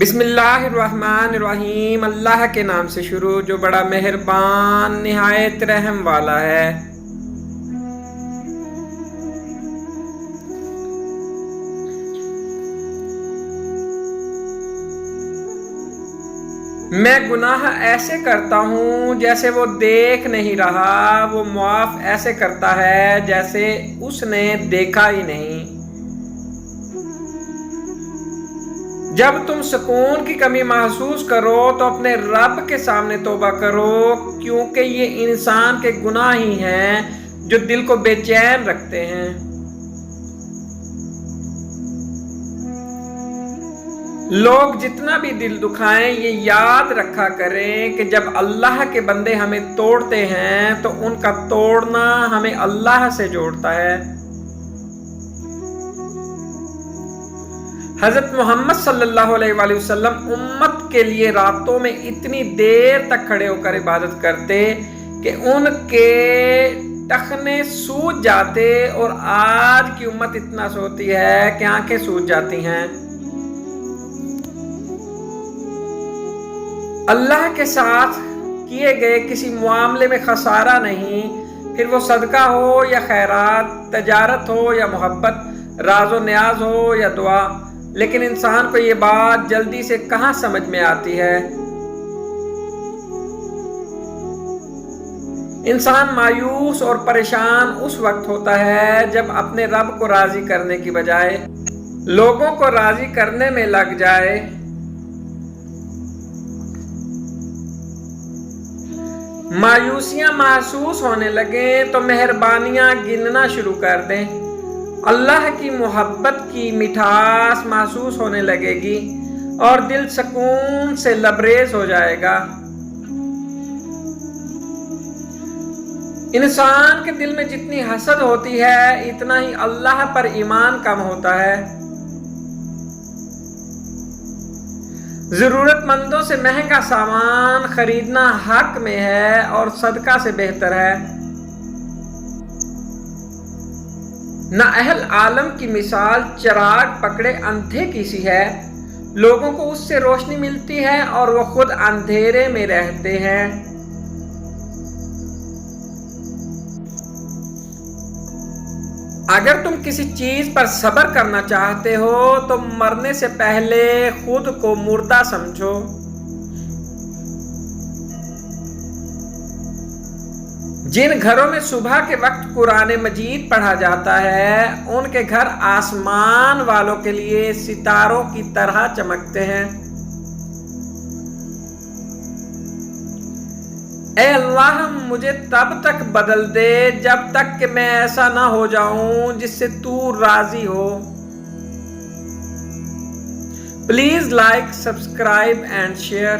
بسم اللہ الرحمن الرحیم، اللہ کے نام سے شروع جو بڑا مہربان نہایت رحم والا ہے۔ میں گناہ ایسے کرتا ہوں جیسے وہ دیکھ نہیں رہا، وہ معاف ایسے کرتا ہے جیسے اس نے دیکھا ہی نہیں۔ جب تم سکون کی کمی محسوس کرو تو اپنے رب کے سامنے توبہ کرو، کیونکہ یہ انسان کے گناہ ہی ہیں جو دل کو بے چین رکھتے ہیں۔ لوگ جتنا بھی دل دکھائیں یہ یاد رکھا کریں کہ جب اللہ کے بندے ہمیں توڑتے ہیں تو ان کا توڑنا ہمیں اللہ سے جوڑتا ہے۔ حضرت محمد صلی اللہ علیہ وآلہ وسلم امت کے لیے راتوں میں اتنی دیر تک کھڑے ہو کر عبادت کرتے کہ ان کے ٹخنے سوج جاتے، اور آج کی امت اتنا سوتی ہے کہ آنکھیں سوج جاتی ہیں۔ اللہ کے ساتھ کیے گئے کسی معاملے میں خسارہ نہیں، پھر وہ صدقہ ہو یا خیرات، تجارت ہو یا محبت، راز و نیاز ہو یا دعا۔ لیکن انسان کو یہ بات جلدی سے کہاں سمجھ میں آتی ہے۔ انسان مایوس اور پریشان اس وقت ہوتا ہے جب اپنے رب کو راضی کرنے کی بجائے لوگوں کو راضی کرنے میں لگ جائے۔ مایوسیاں محسوس ہونے لگیں تو مہربانیاں گننا شروع کر دیں۔ اللہ کی محبت کی مٹھاس محسوس ہونے لگے گی اور دل سکون سے لبریز ہو جائے گا۔ انسان کے دل میں جتنی حسد ہوتی ہے اتنا ہی اللہ پر ایمان کم ہوتا ہے۔ ضرورت مندوں سے مہنگا سامان خریدنا حق میں ہے اور صدقہ سے بہتر ہے۔ نااہل عالم کی مثال چراغ پکڑے اندھے کی سی ہے، لوگوں کو اس سے روشنی ملتی ہے اور وہ خود اندھیرے میں رہتے ہیں۔ اگر تم کسی چیز پر صبر کرنا چاہتے ہو تو مرنے سے پہلے خود کو مردہ سمجھو۔ جن گھروں میں صبح کے وقت قرآن مجید پڑھا جاتا ہے ان کے گھر آسمان والوں کے لیے ستاروں کی طرح چمکتے ہیں۔ اے اللہ مجھے تب تک بدل دے جب تک کہ میں ایسا نہ ہو جاؤں جس سے تو راضی ہو۔ Please like, subscribe and share.